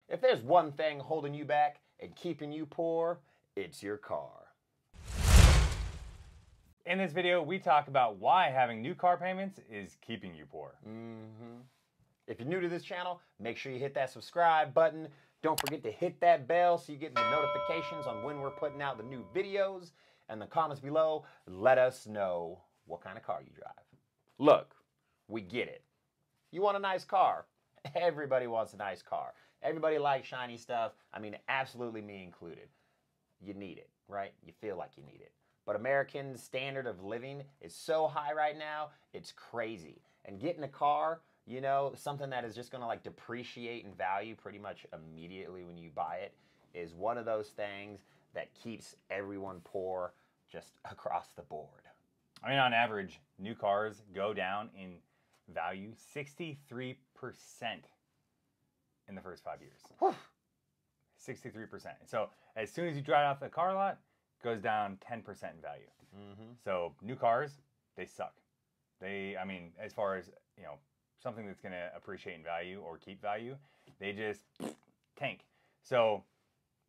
If there's one thing holding you back and keeping you poor, it's your car. In this video, we talk about why having new car payments is keeping you poor. If you're new to this channel, make sure you hit that subscribe button. Don't forget to hit that bell so you get the notifications on when we're putting out the new videos. And the comments below, let us know what kind of car you drive. Look, we get it. You want a nice car. Everybody wants a nice car. Everybody likes shiny stuff. I mean, absolutely me included. You need it, right? You feel like you need it. But Americans' standard of living is so high right now, it's crazy. And getting a car, you know, something that is just going to like depreciate in value pretty much immediately when you buy it, is one of those things that keeps everyone poor just across the board. I mean, on average, new cars go down in value 63% in the first 5 years. Whew. 63%. So as soon as you drive off the car lot, it goes down 10% in value. So new cars, they suck. I mean, as far as, you know, something that's going to appreciate in value or keep value, they just tank. So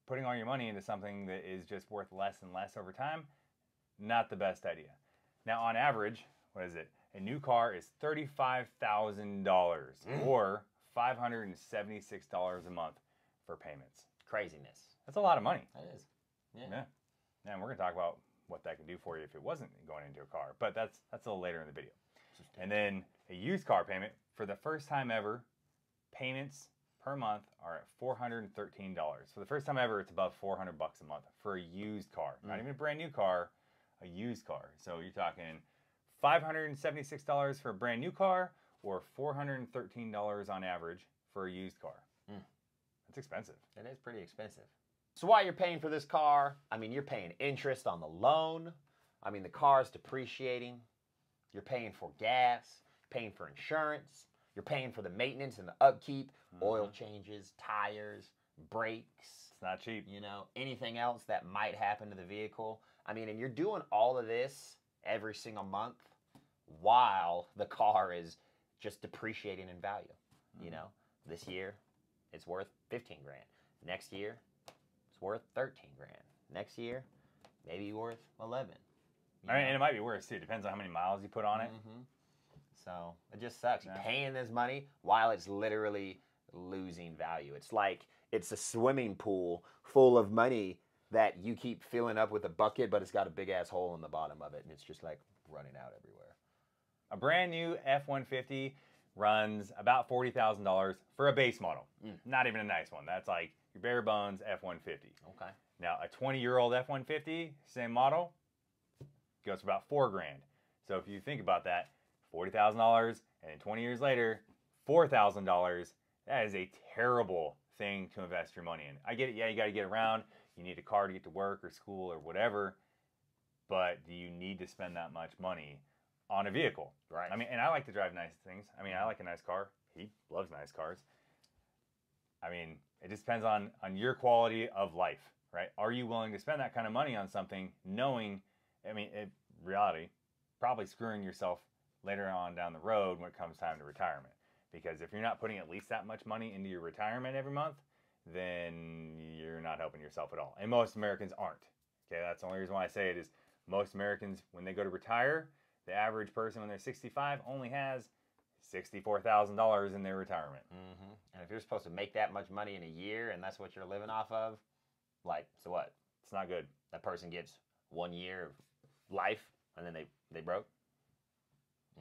putting all your money into something that is just worth less and less over time, not the best idea. Now, on average, what is it? A new car is $35,000 or $576 a month for payments. Craziness. That's a lot of money. That is. Yeah. And we're going to talk about what that can do for you if it wasn't going into a car. But that's a little later in the video. And then a used car payment, for the first time ever, payments per month are at $413. For the first time ever, it's above $400 a month for a used car. Not even a brand new car, a used car. So you're talking $576 for a brand new car or $413 on average for a used car. That's expensive. It is pretty expensive. So while you're paying for this car, I mean, you're paying interest on the loan. I mean, the car's depreciating. You're paying for gas, paying for insurance. You're paying for the maintenance and the upkeep, oil changes, tires, brakes. It's not cheap. You know, anything else that might happen to the vehicle. I mean, and you're doing all of this every single month while the car is just depreciating in value. You know, this year it's worth 15 grand. Next year it's worth 13 grand. Next year maybe worth 11. I mean, and it might be worse too. Depends on how many miles you put on it. So it just sucks. You're paying this money while it's literally losing value. It's like it's a swimming pool full of money that you keep filling up with a bucket, but it's got a big ass hole in the bottom of it, and it's just like running out everywhere. A brand new F-150 runs about $40,000 for a base model. Not even a nice one. That's like your bare bones F-150. Okay. Now, a 20-year-old F-150, same model, goes for about $4 grand. So if you think about that, $40,000, and then 20 years later, $4,000, that is a terrible thing to invest your money in. I get it, yeah, you got to get around. You need a car to get to work or school or whatever, but do you need to spend that much money on a vehicle? Right. I mean, and I like to drive nice things. I mean, I like a nice car. He loves nice cars. I mean, it just depends on your quality of life, right? Are you willing to spend that kind of money on something knowing, I mean, in reality, probably screwing yourself later on down the road when it comes time to retirement. Because if you're not putting at least that much money into your retirement every month, then you're not helping yourself at all. And most Americans aren't. Okay, that's the only reason why I say it is most Americans, when they go to retire, the average person when they're 65 only has $64,000 in their retirement. And if you're supposed to make that much money in a year and that's what you're living off of, like, so what? It's not good. That person gets 1 year of life and then they broke?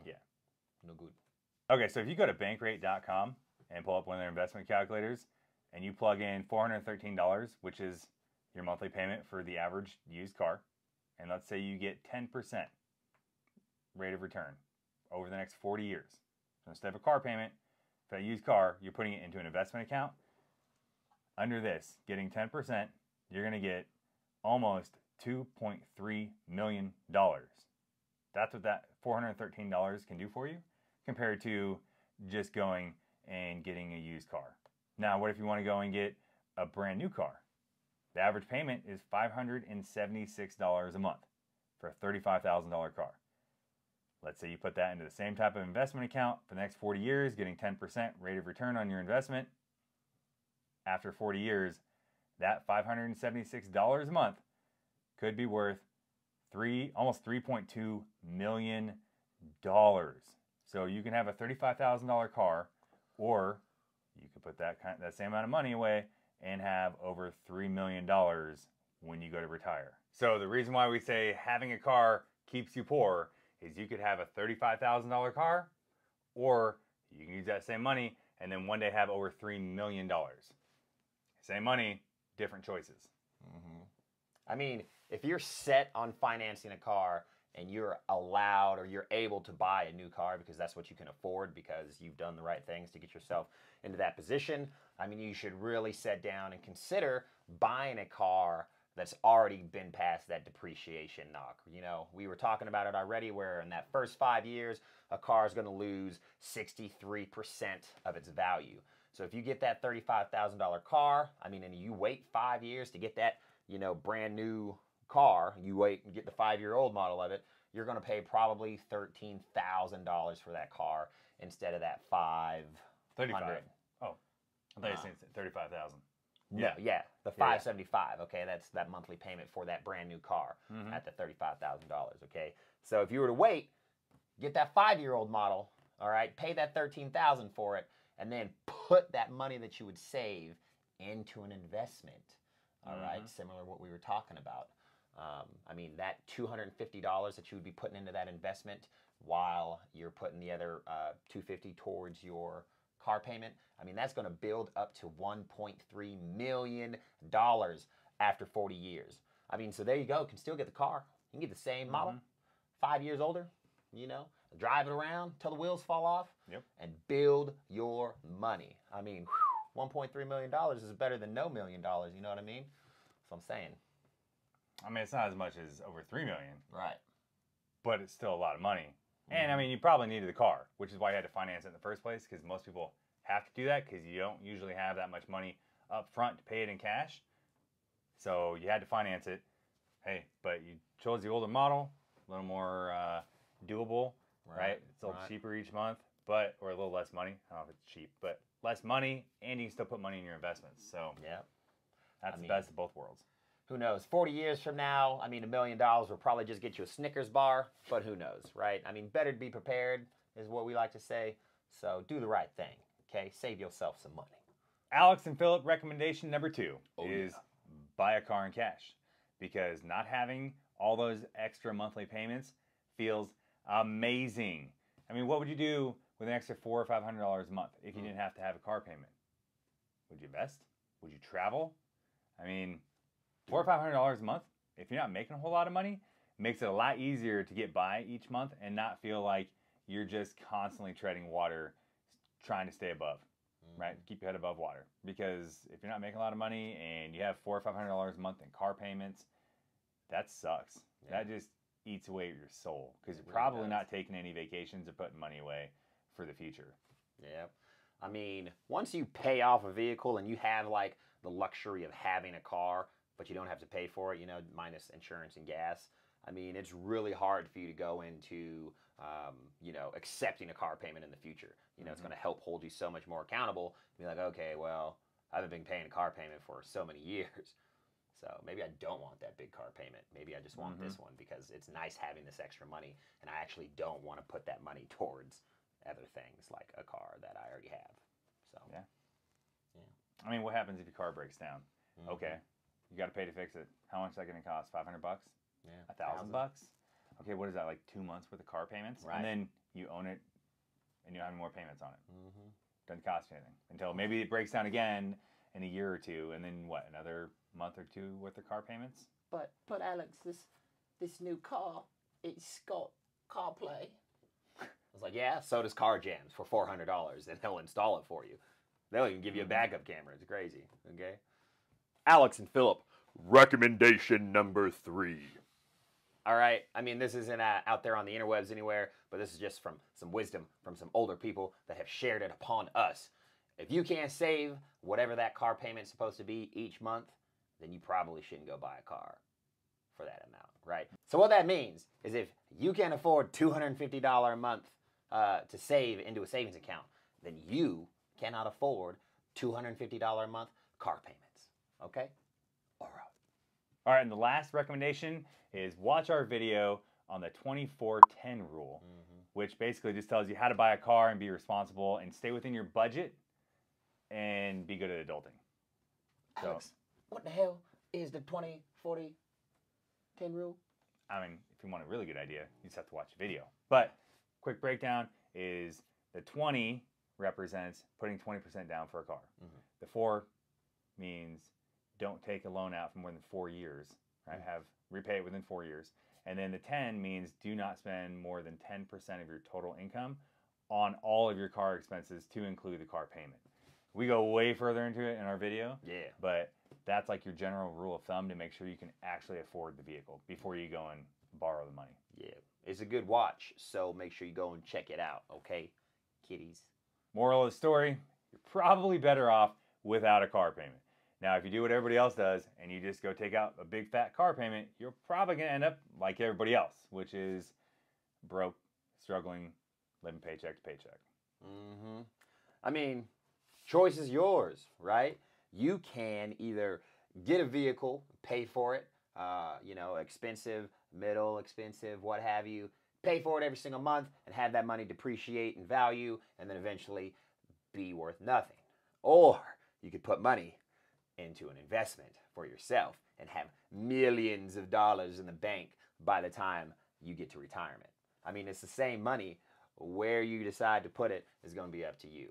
Yeah. No good. Okay, so if you go to bankrate.com and pull up one of their investment calculators and you plug in $413, which is your monthly payment for the average used car, and let's say you get 10% rate of return over the next 40 years. So instead of a car payment, for a used car, you're putting it into an investment account. Under this, getting 10%, you're going to get almost $2.3 million. That's what that $413 can do for you compared to just going and getting a used car. Now, what if you want to go and get a brand new car? The average payment is $576 a month for a $35,000 car. Let's say you put that into the same type of investment account for the next 40 years, getting 10% rate of return on your investment. after 40 years, that $576 a month could be worth almost $3.2 million. So you can have a $35,000 car, or you could put that same amount of money away and have over $3 million when you go to retire. So the reason why we say having a car keeps you poor is you could have a $35,000 car, or you can use that same money and then one day have over $3 million. Same money, different choices. Mm-hmm. I mean, if you're set on financing a car and you're allowed or you're able to buy a new car because that's what you can afford because you've done the right things to get yourself into that position, I mean, you should really sit down and consider buying a car that's already been past that depreciation knock. You know, we were talking about it already where in that first 5 years, a car is going to lose 63% of its value. So if you get that $35,000 car, I mean, and you wait 5 years to get that, you know, brand new car, you wait and get the 5-year-old model of it, you're going to pay probably $13,000 for that car instead of that $500. 35. Oh, I thought you said 35,000. No, yeah, the $575. Okay, that's that monthly payment for that brand new car at the $35,000. Okay, so if you were to wait, get that 5-year-old model, all right, pay that $13,000 for it, and then put that money that you would save into an investment. All right, similar to what we were talking about. I mean, that $250 that you would be putting into that investment while you're putting the other $250 towards your car payment, I mean, that's going to build up to $1.3 million after 40 years. I mean, so there you go. You can still get the car. You can get the same model, 5 years older, you know, drive it around till the wheels fall off, and build your money. I mean, $1.3 million is better than no $1 million. You know what I mean? That's what I'm saying. I mean, it's not as much as over $3 million. Right. But it's still a lot of money. And I mean, you probably needed the car, which is why you had to finance it in the first place, because most people have to do that because you don't usually have that much money up front to pay it in cash. So you had to finance it. Hey, but you chose the older model, a little more doable, right? It's a little cheaper each month, or a little less money. I don't know if it's cheap, but less money, and you can still put money in your investments. So that's the best of both worlds. Who knows? 40 years from now, I mean, $1 million will probably just get you a Snickers bar, but who knows, right? I mean, better to be prepared is what we like to say. So do the right thing, okay? Save yourself some money. Alex and Philip, recommendation number 2 is buy a car in cash, because not having all those extra monthly payments feels amazing. I mean, what would you do with an extra $400 or $500 a month if you didn't have to have a car payment? Would you invest? Would you travel? I mean, $400 or $500 a month, if you're not making a whole lot of money, makes it a lot easier to get by each month and not feel like you're just constantly treading water, trying to stay above, right? Keep your head above water. Because if you're not making a lot of money and you have $400 or $500 a month in car payments, that sucks. That just eats away at your soul, because you're probably not taking any vacations or putting money away for the future. Yeah. I mean, once you pay off a vehicle and you have like the luxury of having a car, but you don't have to pay for it, you know, minus insurance and gas. I mean, it's really hard for you to go into, you know, accepting a car payment in the future. You know, it's going to help hold you so much more accountable. Be like, okay, well, I haven't been paying a car payment for so many years. So maybe I don't want that big car payment. Maybe I just want this one because it's nice having this extra money, and I actually don't want to put that money towards other things like a car that I already have. So yeah. I mean, what happens if your car breaks down? Okay. You got to pay to fix it. How much is that going to cost? $500? Yeah. $1,000? Okay, what is that, like 2 months worth of car payments? Right. And then you own it, and you have more payments on it. Doesn't cost you anything until maybe it breaks down again in a year or two, and then what? Another month or two worth of car payments? But Alex, this new car, it's got CarPlay. I was like, yeah, so does Car Jams for $400, and they'll install it for you. They'll even give you a backup camera. It's crazy. Okay. Alex and Philip, recommendation number 3. All right. I mean, this isn't out there on the interwebs anywhere, but this is just from some wisdom from some older people that have shared it upon us. If you can't save whatever that car payment's supposed to be each month, then you probably shouldn't go buy a car for that amount, right? So what that means is if you can't afford $250 a month to save into a savings account, then you cannot afford $250 a month car payments. Okay? All right. All right, and the last recommendation is watch our video on the 24-10 rule, which basically just tells you how to buy a car and be responsible and stay within your budget and be good at adulting. Alex, what the hell is the 20-40-10 rule? I mean, if you want a really good idea, you just have to watch the video. But quick breakdown is the 20 represents putting 20% down for a car. The 4 means don't take a loan out for more than 4 years, right? Repay it within 4 years. And then the 10 means do not spend more than 10% of your total income on all of your car expenses to include the car payment. We go way further into it in our video. Yeah. But that's like your general rule of thumb to make sure you can actually afford the vehicle before you go and borrow the money. Yeah. It's a good watch, so make sure you go and check it out, okay, kiddies? Moral of the story, you're probably better off without a car payment. Now, if you do what everybody else does and you just go take out a big fat car payment, you're probably going to end up like everybody else, which is broke, struggling, living paycheck to paycheck. I mean, choice is yours, right? You can either get a vehicle, pay for it, expensive, middle, expensive, what have you, pay for it every single month and have that money depreciate in value and then eventually be worth nothing. Or you could put money into an investment for yourself and have millions of dollars in the bank by the time you get to retirement. I mean, it's the same money. Where you decide to put it is going to be up to you.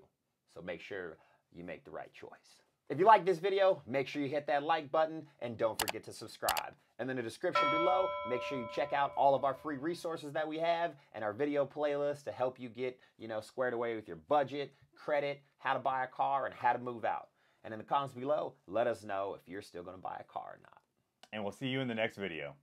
So make sure you make the right choice. If you like this video, make sure you hit that like button and don't forget to subscribe. And in the description below, make sure you check out all of our free resources that we have and our video playlist to help you get, squared away with your budget, credit, how to buy a car, and how to move out. And in the comments below, let us know if you're still going to buy a car or not. And we'll see you in the next video.